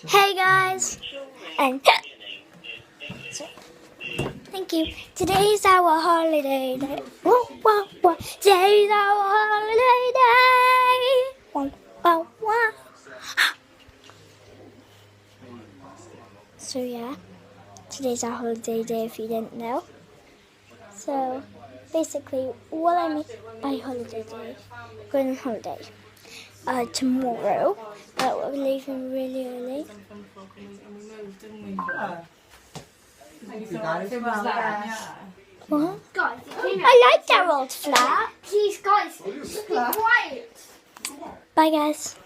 Hey guys, and sorry. Thank you. Today's our holiday day. Whoa, whoa, whoa. Today's our holiday day. Whoa, whoa, whoa. So yeah, today's our holiday day if you didn't know. So basically, what I mean by holiday day, going on holiday tomorrow, but we're leaving really early. What? Guys, I like that old flat. please, guys, be quiet. Bye guys.